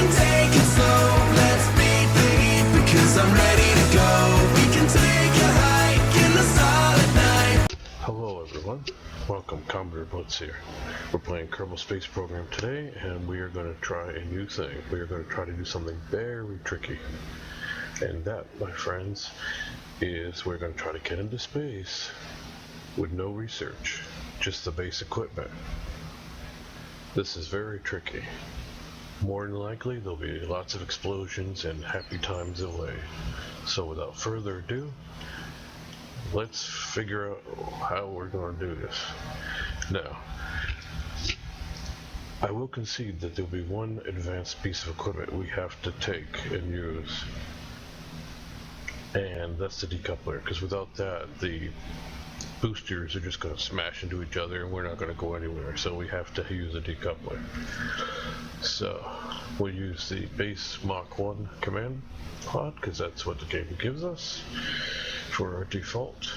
can take it slow. Let's beat the heat because I'm ready to go. We can take a hike in the solid night. Hello everyone, welcome. CommodoreBlitz here. We're playing Kerbal Space Program today, and we are going to try a new thing. We are going to try to do something very tricky. And that, my friends, is we're going to try to get into space with no research, just the base equipment. This is very tricky. More than likely, there'll be lots of explosions and happy times away. So without further ado, let's figure out how we're going to do this. Now, I will concede that there'll be one advanced piece of equipment we have to take and use. And that's the decoupler, because without that, the boosters are just going to smash into each other and we're not going to go anywhere. So we have to use a decoupler. So we'll use the base Mach 1 command pod, because that's what the game gives us for our default.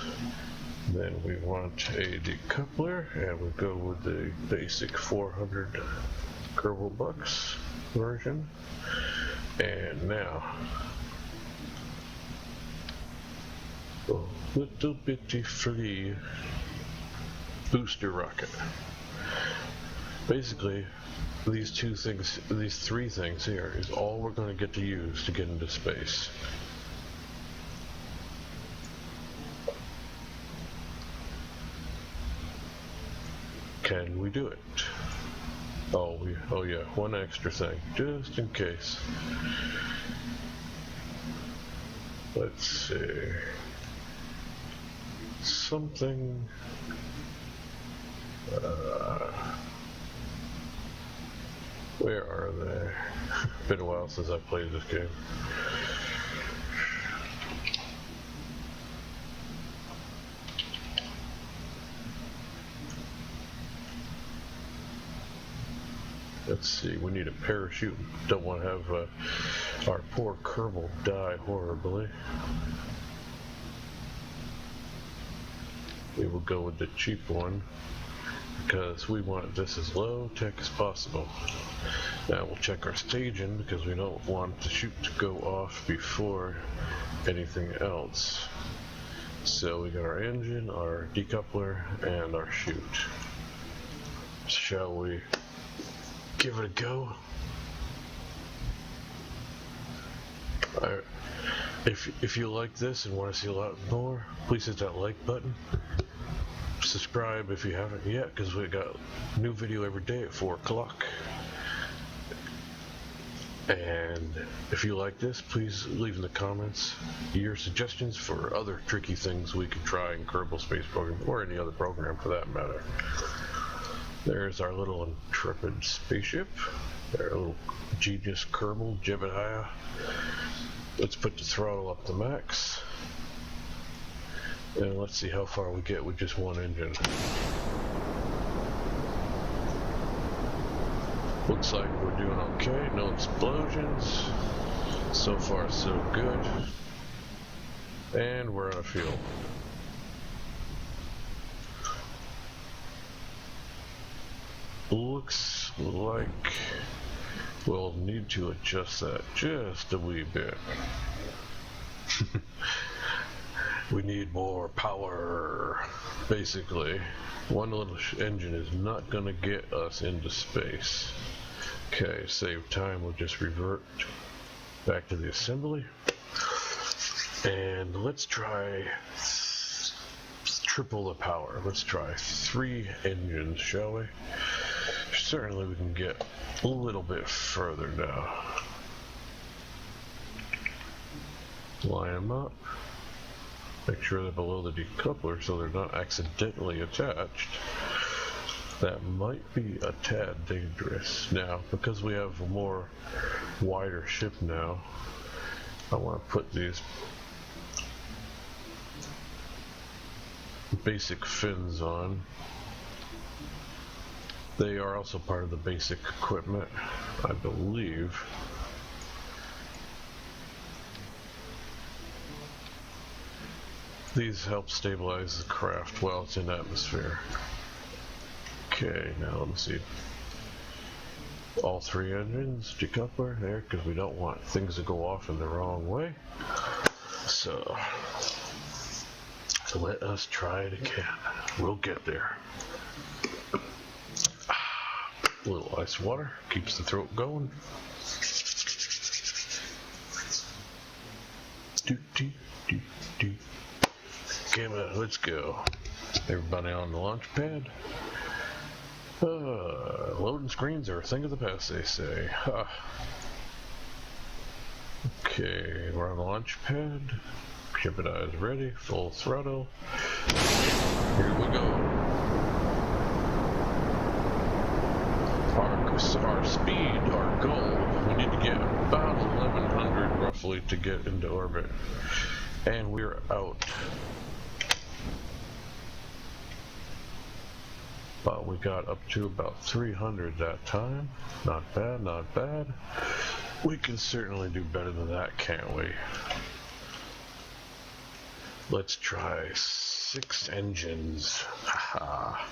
Then we want a decoupler, and we'll go with the basic 400 Kerbal bucks version. And now a little bitty free booster rocket. Basically, these three things here is all we're going to get to use to get into space. Can we do it? Oh yeah, one extra thing, just in case. Let's see. Something. Where are they? Been a while since I played this game. Let's see, we need a parachute. Don't want to have our poor Kerbal die horribly. We will go with the cheap one, because we want this as low tech as possible. Now we'll check our staging, because we don't want the chute to go off before anything else. So we got our engine, our decoupler, and our chute. Shall we give it a go? If you like this and want to see a lot more, please hit that like button. Subscribe if you haven't yet, because we got a new video every day at 4 o'clock. And if you like this, please leave in the comments your suggestions for other tricky things we could try in Kerbal Space Program, or any other program for that matter. There's our little intrepid spaceship, our little genius Kerbal Jebediah. Let's put the throttle up to max, and let's see how far we get with just one engine. Looks like we're doing okay, no explosions. So far so good. And we're out of fuel. Looks like we'll need to adjust that just a wee bit. We need more power. Basically, one little engine is not going to get us into space. Okay, save time, we'll just revert back to the assembly. And let's try triple the power. Let's try 3 engines, shall we? Certainly we can get a little bit further now. Line them up. Make sure they're below the decoupler so they're not accidentally attached. That might be a tad dangerous. Now, because we have a more wider ship now, I want to put these basic fins on. They are also part of the basic equipment, I believe. These help stabilize the craft while it's in atmosphere. Okay, now let me see. all three engines, decoupler there, because we don't want things to go off in the wrong way. So let us try it again. We'll get there. A little ice water keeps the throat going. Okay, let's go. Everybody on the launch pad. Loading screens are a thing of the past, they say. Okay, we're on the launch pad. Gemini is ready, full throttle. Here we go. Our speed, our goal, we need to get about 1100 roughly to get into orbit. And we're out. But we got up to about 300 that time. Not bad, not bad. We can certainly do better than that, can't we? Let's try 6 engines. Haha.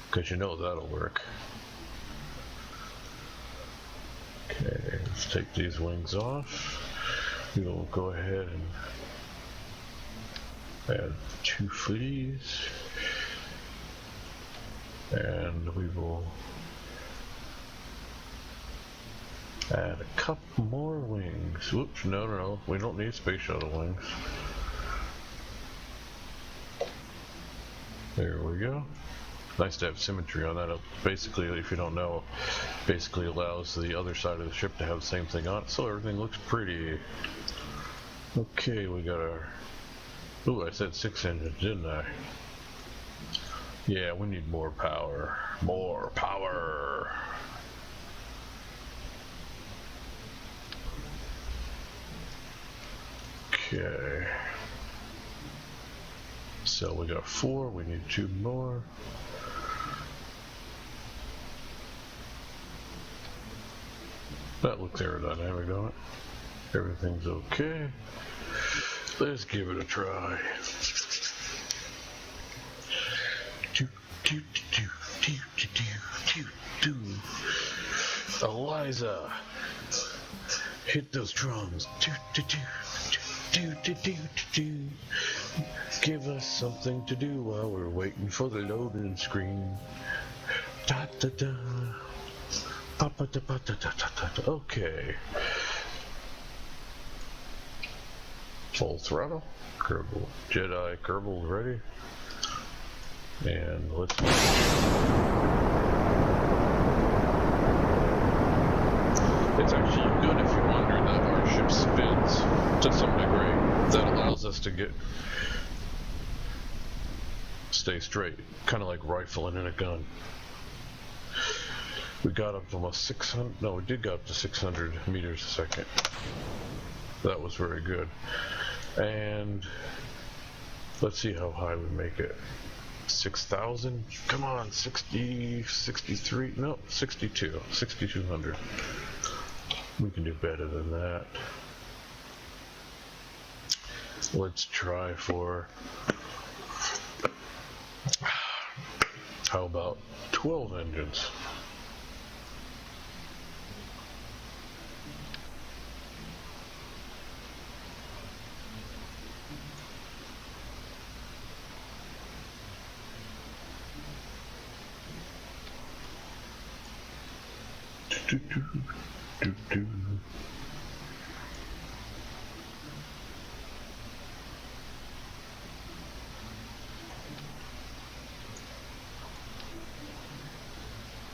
Because you know that'll work. Okay, let's take these wings off. We will go ahead and add 2 footies. And we will add a couple more wings. Whoops, no, we don't need space shuttle wings. There we go. Nice to have symmetry on that. Basically, if you don't know, basically allows the other side of the ship to have the same thing on it, so everything looks pretty. Okay, we got our... Ooh, I said 6 engines, didn't I? Yeah, we need more power. More power! Okay. So we got 4, we need 2 more. That looks aerodynamic, don't it? Everything's okay. Let's give it a try. Eliza, hit those drums. Give us something to do while we're waiting for the loading screen. Da da da. Papa da da da da da. Okay. Full throttle. Kerbal. Jedi Kerbal ready. And let's. It's actually good if you wonder that our ship spins to some degree. That allows us to stay straight, kind of like rifling in a gun. We got up to almost 600. No, we did go up to 600 meters a second. That was very good. And let's see how high we make it. 6,000. Come on, 60, 63. No, 62, 6,200. We can do better than that. Let's try for, how about 12 engines?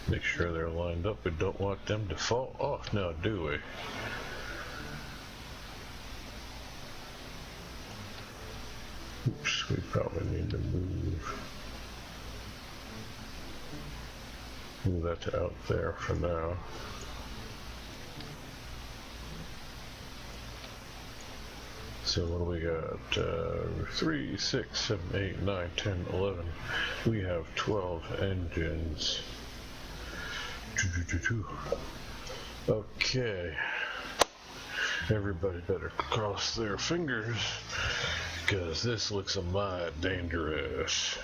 Make sure they're lined up. We don't want them to fall off now, do we? Oops, we probably need to move that to out there for now. So what do we got? 3, 6, 7, 8, 9, 10, 11. We have 12 engines. Okay. Everybody better cross their fingers, because this looks a mite dangerous.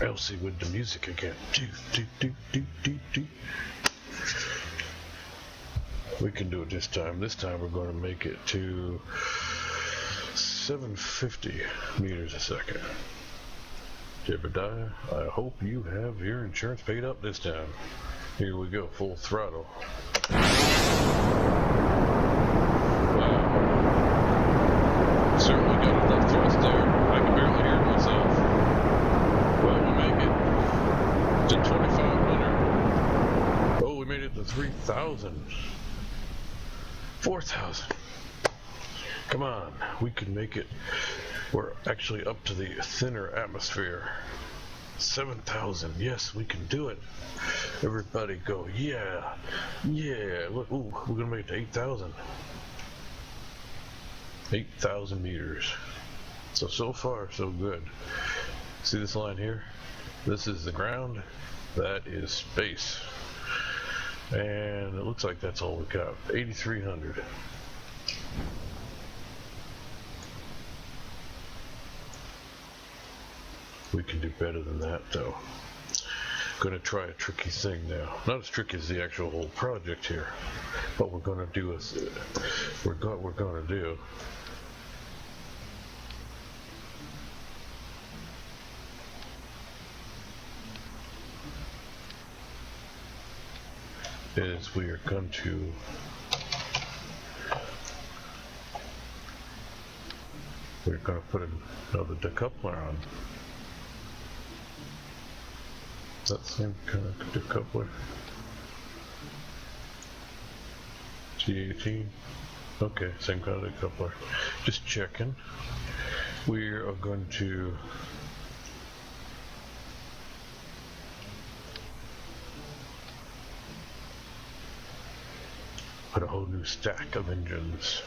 Elsie with the music again. Do, do, do, do, do, do. We can do it this time. This time we're going to make it to 750 meters a second. Jebediah, I hope you have your insurance paid up this time. Here we go, full throttle. Wow. Certainly got enough thrust there. I can barely hear it myself. Well, we make it to 2,500. Oh, we made it to 3,000. 4,000. Come on, we can make it. We're actually up to the thinner atmosphere. 7,000. Yes, we can do it. Everybody go, yeah, yeah. Look, ooh, we're gonna make it to 8,000. 8,000 meters. So far, so good. See this line here? This is the ground. That is space. And it looks like that's all we got. 8,300. We can do better than that, though. Gonna try a tricky thing now. Not as tricky as the actual whole project here, but we're gonna do a. We're gonna do. Is we are going to. We're gonna put another decoupler on. That same kind of decoupler. T18. Okay, same kind of decoupler. Just checking. We are going to put a whole new stack of engines.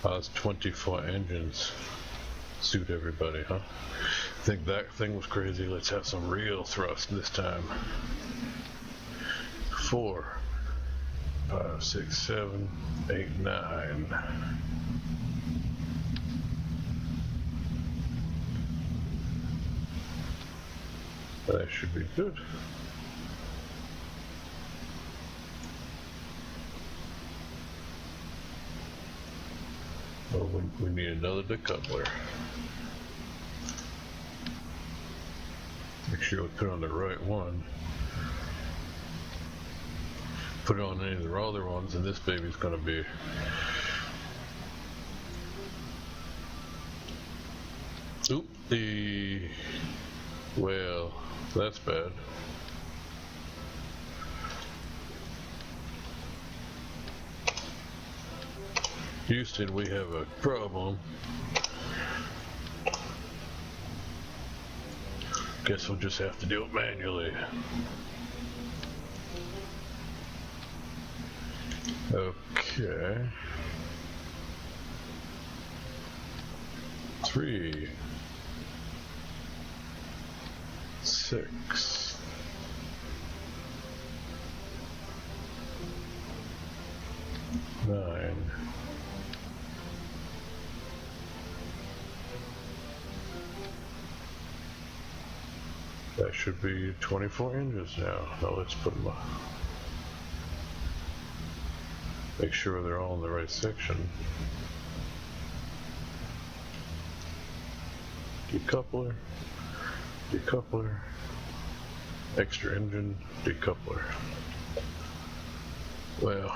It's 24 engines. Suit everybody, huh? Think that thing was crazy. Let's have some real thrust this time. 4, 5, 6, 7, 8, 9. That should be good. Oh, we need another decoupler. Make sure we put on the right one. Put it on any of the other ones, and this baby's gonna be. Oop-de. Well, that's bad. Houston, we have a problem. Guess we'll just have to do it manually. Okay. 3, 6. Nine. That should be 24 inches now. Now let's put them up. Make sure they're all in the right section. Decoupler, decoupler, extra engine, decoupler. Well,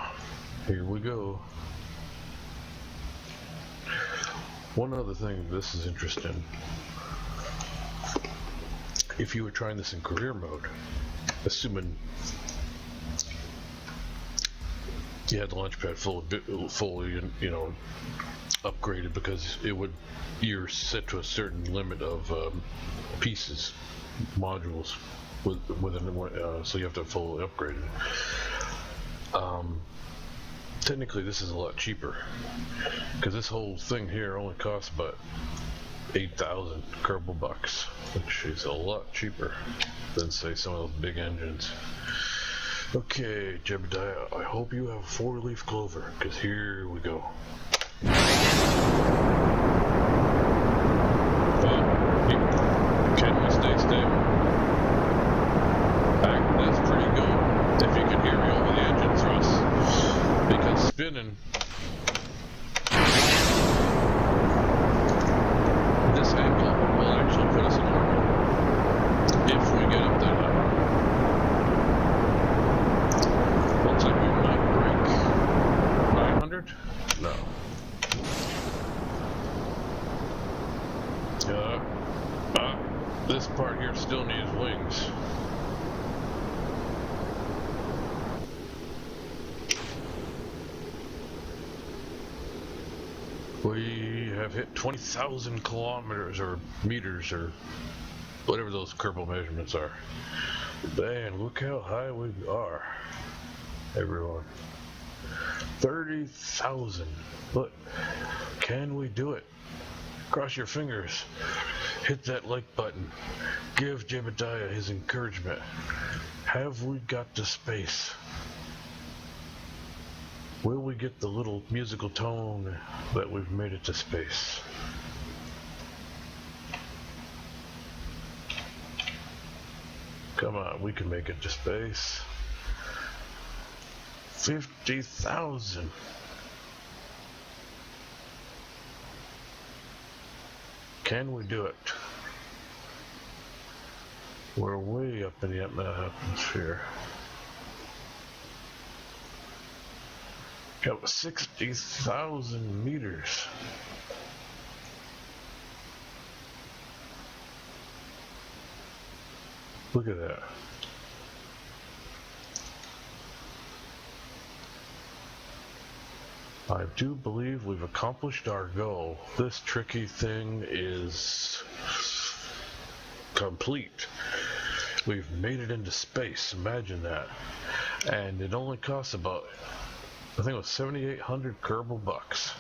here we go. One other thing, this is interesting. If you were trying this in career mode, assuming you had the launch pad fully, you know, upgraded, because it would, you're set to a certain limit of pieces, modules within, so you have to fully upgrade it. Technically, this is a lot cheaper, because this whole thing here only costs about 8,000 Kerbal bucks, which is a lot cheaper than, say, some of those big engines. Okay, Jebediah, I hope you have 4-leaf clover, because here we go. Can we stay stable? That's pretty good, if you can hear me over the engine thrust. Because spinning, this angle will actually put us in orbit, if we get up that high. Looks like we might break 900? No. This part here still needs wings. We have hit 20,000 kilometers or meters or whatever those Kerbal measurements are. Man, look how high we are, everyone. 30,000. Look, can we do it? Cross your fingers. Hit that like button. Give Jebediah his encouragement. Have we got to space? Will we get the little musical tone that we've made it to space? Come on, we can make it to space. 50,000. Can we do it? We're way up in the atmosphere. Got 60,000 meters. Look at that. I do believe we've accomplished our goal. This tricky thing is complete. We've made it into space, imagine that. And it only costs about, I think it was 7,800 Kerbal bucks.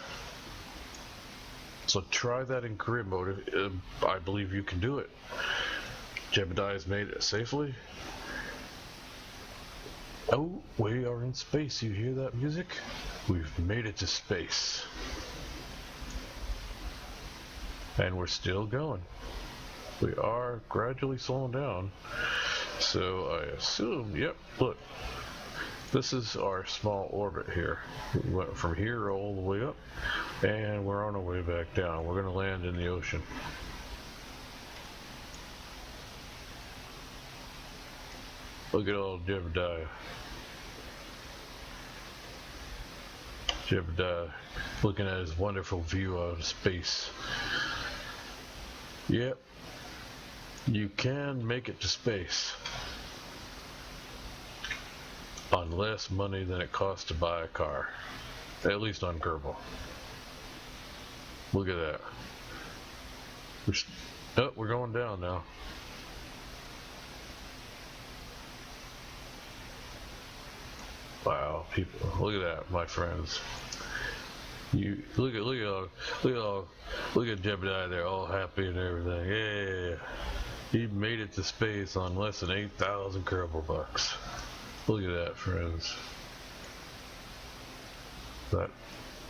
So try that in career mode. I believe you can do it. Jebediah's made it safely. Oh, we are in space. You hear that music? We've made it to space. And we're still going. We are gradually slowing down. So I assume, yep, look. This is our small orbit here. We went from here all the way up, and we're on our way back down. We're going to land in the ocean. Look at old Jebediah. Jebediah looking at his wonderful view out of space. Yep, you can make it to space on less money than it costs to buy a car, at least on Kerbal. Look at that. We're going down now. Wow, people, look at that, my friends. You look at Jebediah there, all happy and everything. Yeah, he made it to space on less than 8,000 Kerbal bucks. Look at that, friends. That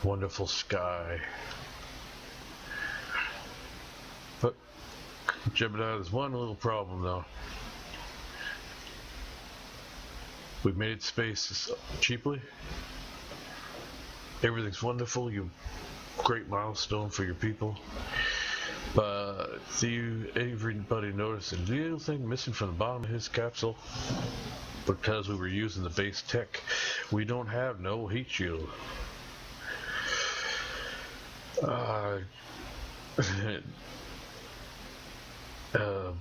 wonderful sky. But Jebediah, there's one little problem though. We've made it to space cheaply. Everything's wonderful. Great milestone for your people. But do everybody notice a little thing missing from the bottom of his capsule? Because we were using the base tech, we don't have no heat shield.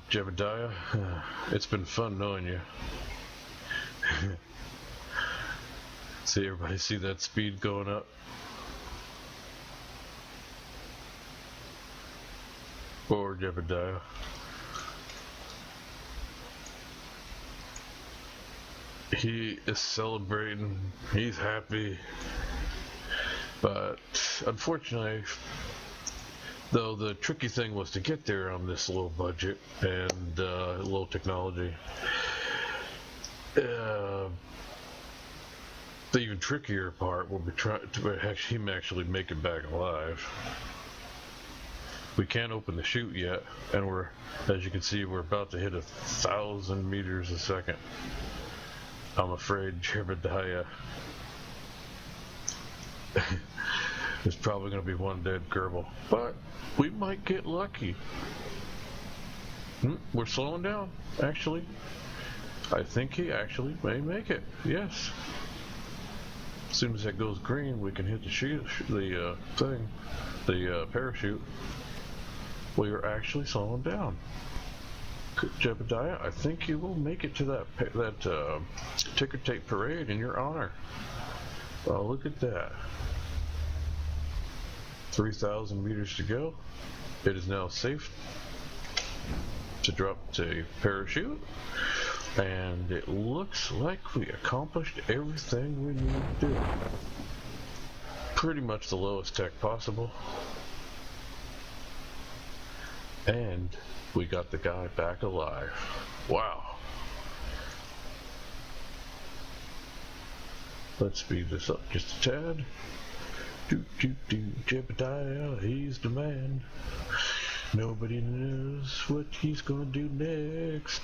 Jebediah, it's been fun knowing you. See, everybody see that speed going up? Poor Jebediah. He is celebrating, he's happy, but unfortunately, though, the tricky thing was to get there on this low budget and low technology. The even trickier part will be trying to actually make it back alive. We can't open the chute yet, and as you can see, we're about to hit 1,000 meters a second. I'm afraid Jebediah is probably going to be one dead Kerbal, but we might get lucky. We're slowing down, actually. I think he actually may make it. Yes. As soon as that goes green, we can hit the parachute. We are actually slowing down. Jebediah, I think you will make it to that ticker tape parade in your honor. Well, look at that. 3,000 meters to go. It is now safe to drop the parachute, and it looks like we accomplished everything we need to do. Pretty much the lowest tech possible. And we got the guy back alive. Wow. Let's speed this up just a tad. Jebediah, he's the man. Nobody knows what he's gonna do next.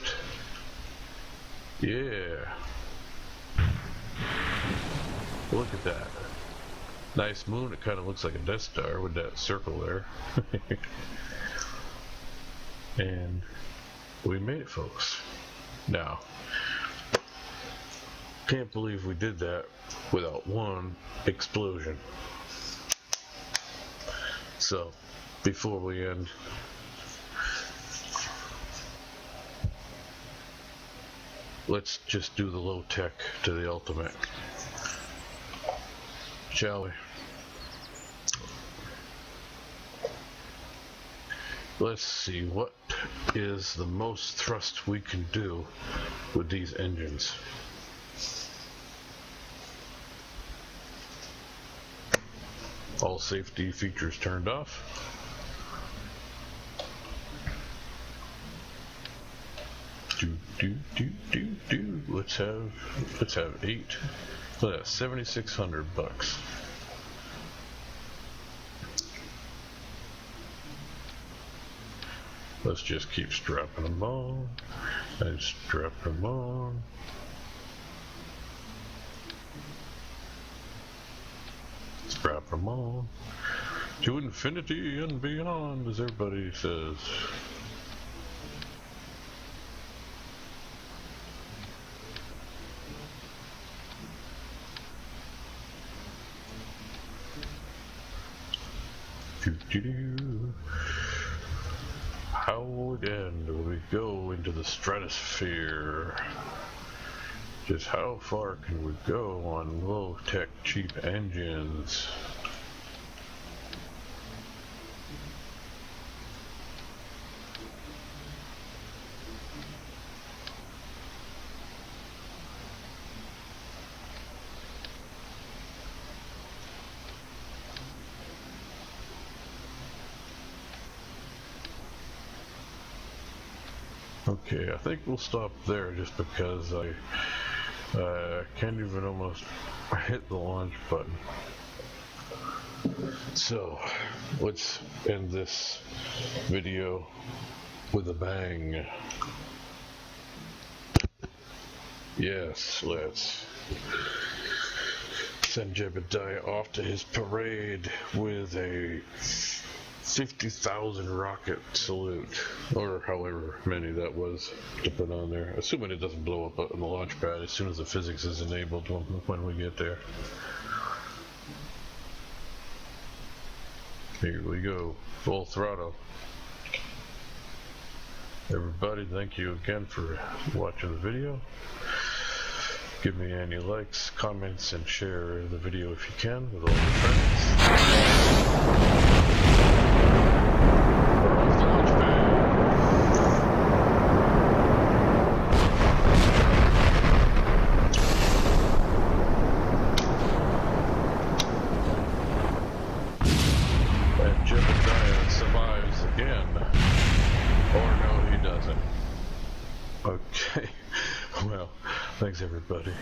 Yeah. Look at that. Nice moon. It kind of looks like a Death Star with that circle there. And we made it, folks. Now, can't believe we did that without one explosion. So, before we end, let's just do the low tech to the ultimate, shall we? Let's see, what is the most thrust we can do with these engines? All safety features turned off. Let's have 8. Look at that, $7,600. Let's just keep strapping them on and strapping them on. Strap them on to infinity and beyond, as everybody says. How again do we go into the stratosphere? Just how far can we go on low-tech, cheap engines? Okay, I think we'll stop there just because I can't even almost hit the launch button. So, let's end this video with a bang. Yes, let's send Jebediah off to his parade with a 50,000 rocket salute, or however many that was to put on there, assuming it doesn't blow up on the launch pad as soon as the physics is enabled when we get there. Here we go, full throttle. Everybody, thank you again for watching the video. Give me any likes, comments, and share the video if you can with all your friends. Jebediah survives again. Or no, he doesn't. Okay, well, Thanks everybody.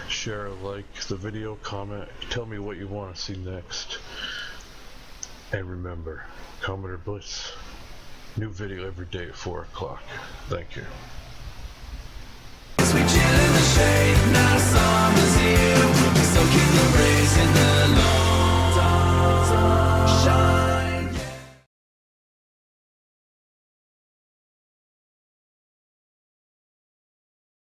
Share, like the video, comment, tell me what you want to see next. And remember, Commodore Blitz, new video every day at 4 o'clock. Thank you.